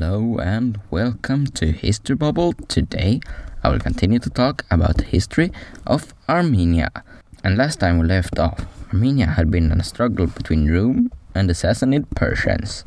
Hello and welcome to History Bubble. Today I will continue to talk about the history of Armenia. And last time we left off, Armenia had been in a struggle between Rome and the Sassanid Persians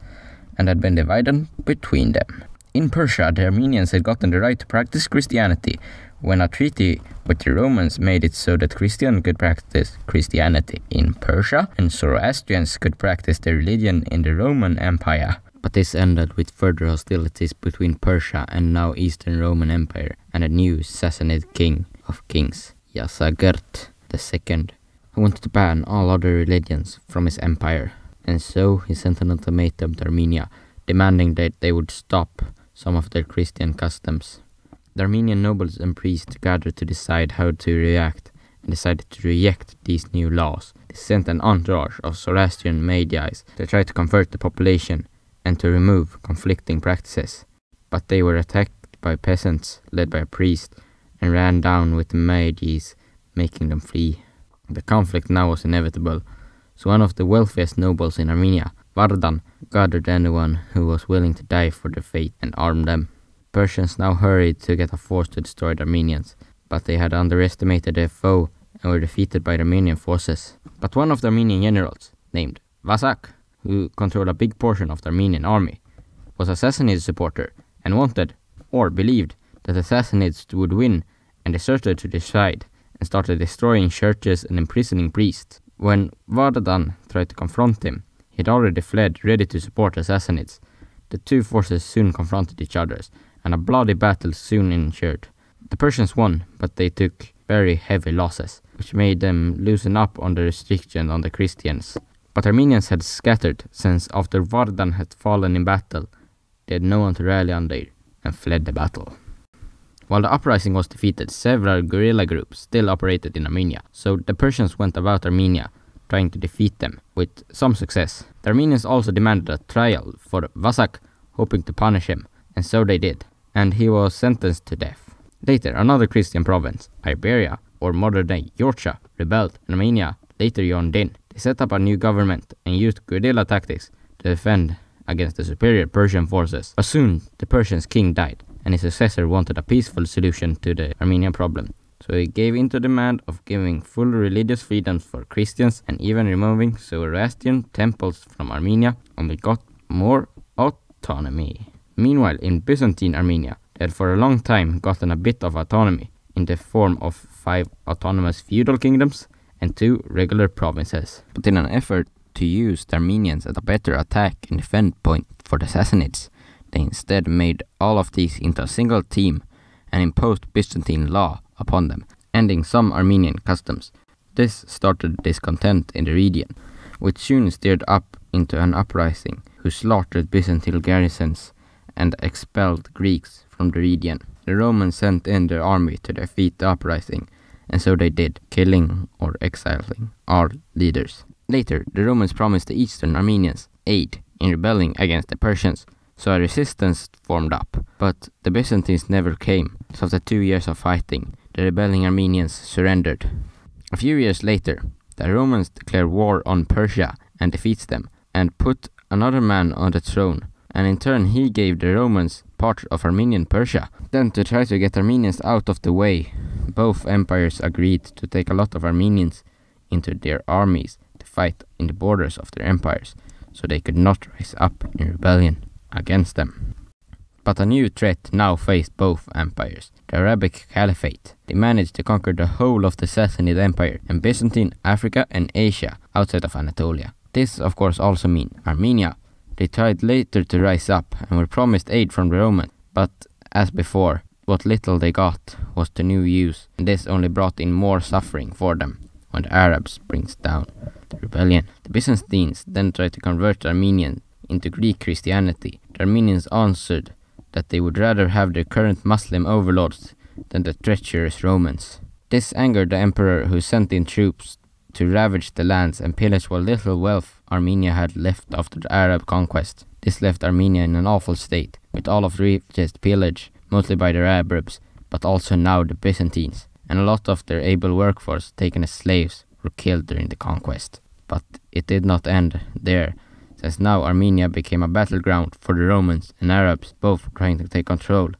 and had been divided between them. In Persia, the Armenians had gotten the right to practice Christianity when a treaty with the Romans made it so that Christians could practice Christianity in Persia and Zoroastrians could practice their religion in the Roman Empire. But this ended with further hostilities between Persia and now Eastern Roman Empire and a new Sassanid king of kings, Yasagert II, who wanted to ban all other religions from his empire. And so he sent an ultimatum to Armenia, demanding that they would stop some of their Christian customs. The Armenian nobles and priests gathered to decide how to react and decided to reject these new laws. They sent an entourage of Zoroastrian magi's to try to convert the population and to remove conflicting practices, but they were attacked by peasants led by a priest and ran down with the magi's, making them flee. The conflict now was inevitable, so one of the wealthiest nobles in Armenia, Vardan, gathered anyone who was willing to die for their faith and armed them. Persians now hurried to get a force to destroy the Armenians, but they had underestimated their foe and were defeated by the Armenian forces. But one of the Armenian generals, named Vasak, who controlled a big portion of the Armenian army, was a Sassanid supporter and wanted, or believed, that the Sassanids would win and deserted to their side and started destroying churches and imprisoning priests. When Vardan tried to confront him, he had already fled, ready to support the Sassanids. The two forces soon confronted each other, and a bloody battle soon ensued. The Persians won, but they took very heavy losses, which made them loosen up on the restriction on the Christians. But Armenians had scattered, since after Vardan had fallen in battle, they had no one to rally under and fled the battle. While the uprising was defeated, several guerrilla groups still operated in Armenia, so the Persians went about Armenia, trying to defeat them, with some success. The Armenians also demanded a trial for Vasak, hoping to punish him, and so they did, and he was sentenced to death. Later, another Christian province, Iberia, or modern-day Georgia, rebelled, and Armenia later joined in. They set up a new government and used guerrilla tactics to defend against the superior Persian forces. But soon, the Persian king died, and his successor wanted a peaceful solution to the Armenian problem. So he gave in to the demand of giving full religious freedom for Christians and even removing Zoroastrian temples from Armenia, and they got more autonomy. Meanwhile, in Byzantine Armenia, they had for a long time gotten a bit of autonomy in the form of 5 autonomous feudal kingdoms and 2 regular provinces. But in an effort to use the Armenians as a better attack and defend point for the Sassanids, they instead made all of these into a single team and imposed Byzantine law upon them, ending some Armenian customs. This started discontent in the region, which soon stirred up into an uprising who slaughtered Byzantine garrisons and expelled Greeks from the region. The Romans sent in their army to defeat the uprising, and so they did, killing or exiling all leaders. Later, the Romans promised the Eastern Armenians aid in rebelling against the Persians, so a resistance formed up. But the Byzantines never came, so after 2 years of fighting, the rebelling Armenians surrendered. A few years later, the Romans declared war on Persia and defeats them, and put another man on the throne, and in turn he gave the Romans part of Armenian Persia. Then, to try to get Armenians out of the way, both empires agreed to take a lot of Armenians into their armies to fight in the borders of their empires, so they could not rise up in rebellion against them. But a new threat now faced both empires, the Arabic Caliphate. They managed to conquer the whole of the Sassanid Empire and Byzantine, Africa and Asia outside of Anatolia. This of course also means Armenia. They tried later to rise up and were promised aid from the Romans, but as before, what little they got was to no use, and this only brought in more suffering for them when the Arabs brings down the rebellion. The Byzantines then tried to convert the Armenians into Greek Christianity. The Armenians answered that they would rather have their current Muslim overlords than the treacherous Romans. This angered the emperor, who sent in troops to ravage the lands and pillage what little wealth Armenia had left after the Arab conquest. This left Armenia in an awful state, with all of the richest pillage, mostly by the Arabs, but also now the Byzantines, and a lot of their able workforce taken as slaves were killed during the conquest. But it did not end there, since now Armenia became a battleground for the Romans and Arabs, both trying to take control,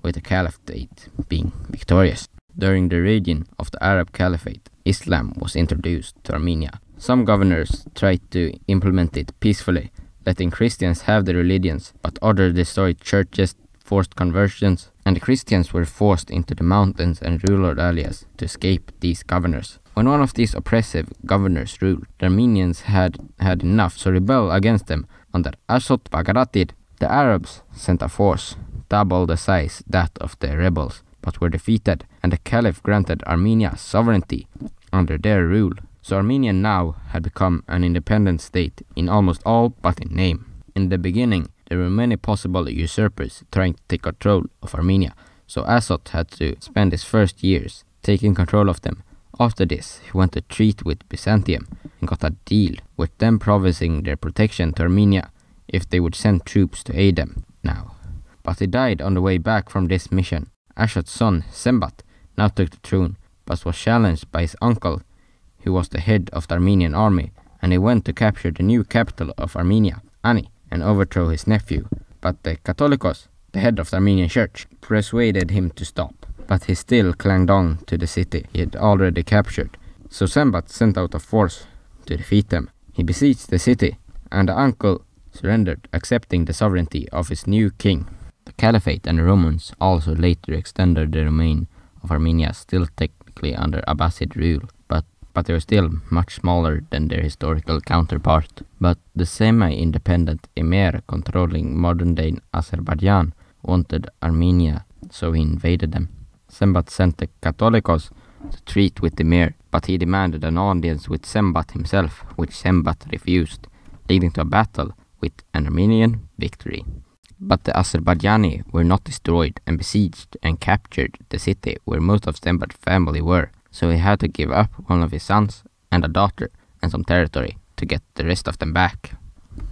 with the Caliphate being victorious. During the reign of the Arab Caliphate, Islam was introduced to Armenia. Some governors tried to implement it peacefully, letting Christians have their religions, but others destroyed churches, forced conversions, and the Christians were forced into the mountains and rural areas to escape these governors. When one of these oppressive governors ruled, the Armenians had enough to rebel against them. Under Ashot Bagratid, the Arabs sent a force double the size that of the rebels, but were defeated, and the Caliph granted Armenia sovereignty under their rule. So Armenia now had become an independent state in almost all but in name. In the beginning, there were many possible usurpers trying to take control of Armenia, so Ashot had to spend his first years taking control of them. After this, he went to treat with Byzantium and got a deal with them promising their protection to Armenia if they would send troops to aid them now. But he died on the way back from this mission. Ashot's son, Sembat, now took the throne, but was challenged by his uncle, who was the head of the Armenian army, and he went to capture the new capital of Armenia, Ani, and overthrow his nephew. But the Catholicos, the head of the Armenian church, persuaded him to stop. But he still clung on to the city he had already captured. So Sembat sent out a force to defeat them. He besieged the city, and the uncle surrendered, accepting the sovereignty of his new king. The Caliphate and the Romans also later extended the domain of Armenia, still technically under Abbasid rule, but they were still much smaller than their historical counterpart. But the semi-independent Emir controlling modern-day Azerbaijan wanted Armenia, so he invaded them. Sembat sent the Catholicos to treat with the Emir, but he demanded an audience with Sembat himself, which Sembat refused, leading to a battle with an Armenian victory. But the Azerbaijani were not destroyed and besieged and captured the city where most of Sembat's family were, so he had to give up one of his sons and a daughter and some territory to get the rest of them back.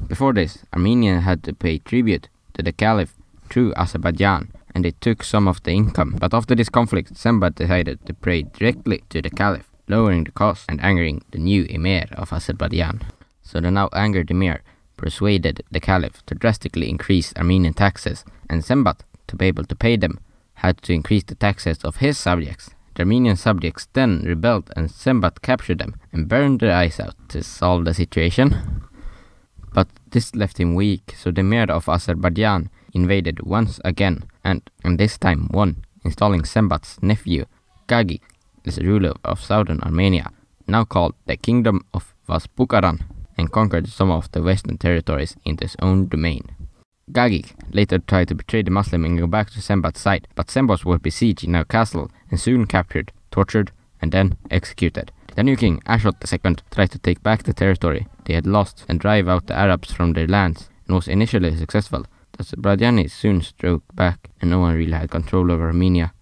Before this, Armenia had to pay tribute to the Caliph through Azerbaijan, and they took some of the income. But after this conflict, Sembat decided to pray directly to the Caliph, lowering the cost and angering the new Emir of Azerbaijan. So the now angered Emir persuaded the Caliph to drastically increase Armenian taxes, and Sembat, to be able to pay them, had to increase the taxes of his subjects. The Armenian subjects then rebelled, and Sembat captured them and burned their eyes out to solve the situation. But this left him weak, so the Emir of Azerbaijan invaded once again, and this time won, installing Sembat's nephew, Gagik, as ruler of southern Armenia, now called the Kingdom of Vaspukaran, and conquered some of the western territories into his own domain. Gagik later tried to betray the Muslim and go back to Sembat's side, but Sembat was besieged in a castle and soon captured, tortured, and then executed. The new king, Ashot II, tried to take back the territory they had lost and drive out the Arabs from their lands, and was initially successful. The Azerbaijanis soon struck back, and no one really had control over Armenia,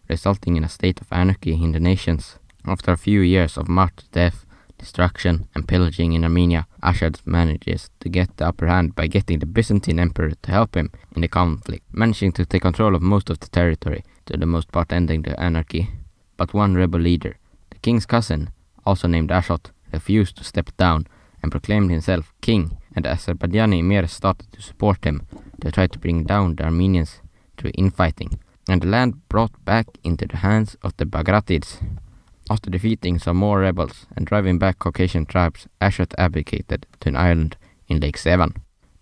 resulting in a state of anarchy in the nations. After a few years of much death, destruction, and pillaging in Armenia, Ashot manages to get the upper hand by getting the Byzantine emperor to help him in the conflict, managing to take control of most of the territory, to the most part ending the anarchy. But one rebel leader, the king's cousin, also named Ashot, refused to step down and proclaimed himself king, and the Azerbaijani emir started to support him. They tried to bring down the Armenians through infighting, and the land brought back into the hands of the Bagratids. After defeating some more rebels and driving back Caucasian tribes, Ashot abdicated to an island in Lake Sevan.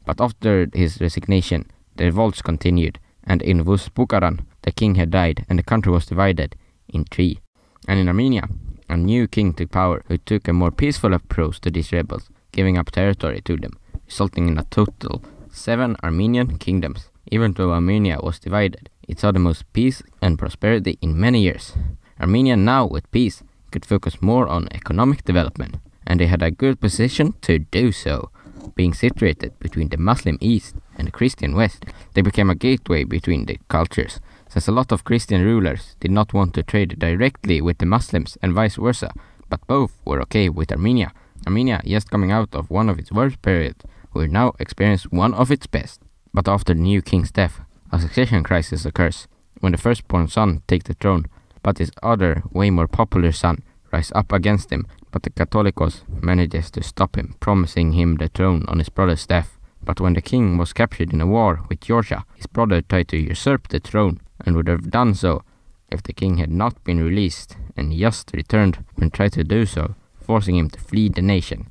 But after his resignation, the revolts continued, and in Vaspukaran, the king had died and the country was divided in three. And in Armenia, a new king took power who took a more peaceful approach to these rebels, giving up territory to them, resulting in a total 7 Armenian kingdoms. Even though Armenia was divided, it saw the most peace and prosperity in many years. Armenia, now with peace, could focus more on economic development, and they had a good position to do so. Being situated between the Muslim East and the Christian West, they became a gateway between the cultures, since a lot of Christian rulers did not want to trade directly with the Muslims and vice versa, but both were okay with Armenia. Armenia, just coming out of one of its worst periods, will now experience one of its best. But after the new king's death, a succession crisis occurs, when the firstborn son takes the throne, but his other, way more popular son rise up against him, but the Catholicos manages to stop him, promising him the throne on his brother's death. But when the king was captured in a war with Georgia, his brother tried to usurp the throne and would have done so if the king had not been released, and he just returned when tried to do so, forcing him to flee the nation.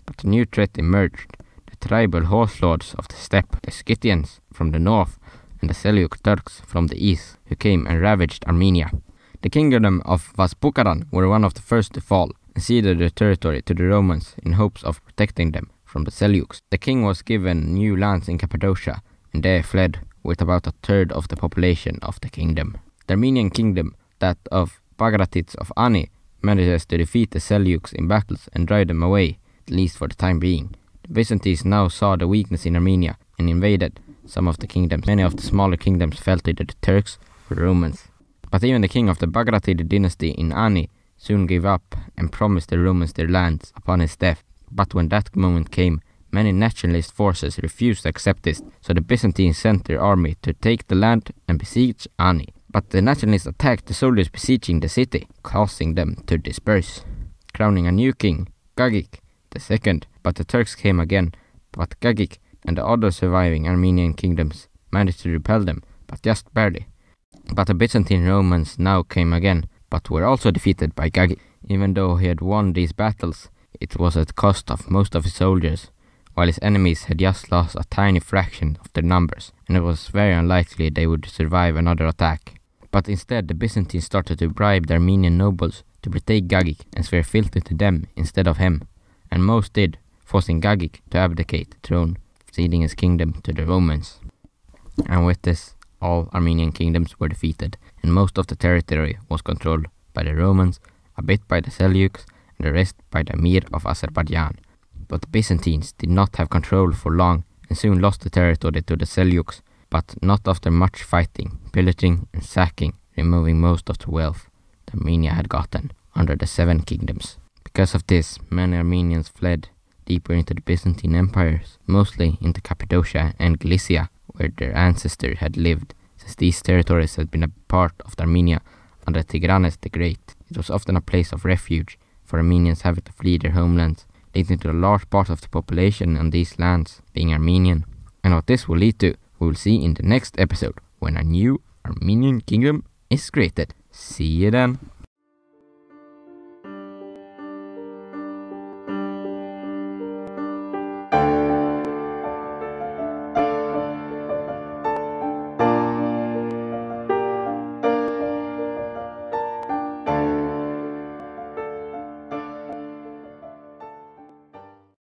But a new threat emerged: the tribal horse lords of the steppe, the Scythians from the north, and the Seljuk Turks from the east, who came and ravaged Armenia. The kingdom of Vaspukaran were one of the first to fall, and ceded their territory to the Romans in hopes of protecting them from the Seljuks. The king was given new lands in Cappadocia, and they fled with about a third of the population of the kingdom. The Armenian kingdom, that of Bagratids of Ani, manages to defeat the Seljuks in battles and drive them away, at least for the time being. The Byzantines now saw the weakness in Armenia and invaded some of the kingdoms. Many of the smaller kingdoms fell to the Turks or Romans. But even the king of the Bagratid dynasty in Ani soon gave up and promised the Romans their lands upon his death. But when that moment came, many nationalist forces refused to accept this, so the Byzantines sent their army to take the land and besiege Ani. But the nationalists attacked the soldiers besieging the city, causing them to disperse, crowning a new king, Gagik II. But the Turks came again, but Gagik and the other surviving Armenian kingdoms managed to repel them, but just barely. But the Byzantine Romans now came again, but were also defeated by Gagik. Even though he had won these battles, it was at the cost of most of his soldiers, while his enemies had just lost a tiny fraction of their numbers, and it was very unlikely they would survive another attack. But instead, the Byzantines started to bribe the Armenian nobles to betray Gagik and swear fealty to them instead of him, and most did, forcing Gagik to abdicate the throne, ceding his kingdom to the Romans. And with this, all Armenian kingdoms were defeated, and most of the territory was controlled by the Romans, a bit by the Seljuks, and the rest by the Emir of Azerbaijan. But the Byzantines did not have control for long, and soon lost the territory to the Seljuks, but not after much fighting, pillaging and sacking, removing most of the wealth that Armenia had gotten under the Seven Kingdoms. Because of this, many Armenians fled deeper into the Byzantine empires, mostly into Cappadocia and Galicia, where their ancestors had lived, since these territories had been a part of Armenia under Tigranes the Great. It was often a place of refuge for Armenians having to flee their homelands, leading to a large part of the population on these lands being Armenian. And what this will lead to, we will see in the next episode, when a new Armenian kingdom is created. See you then!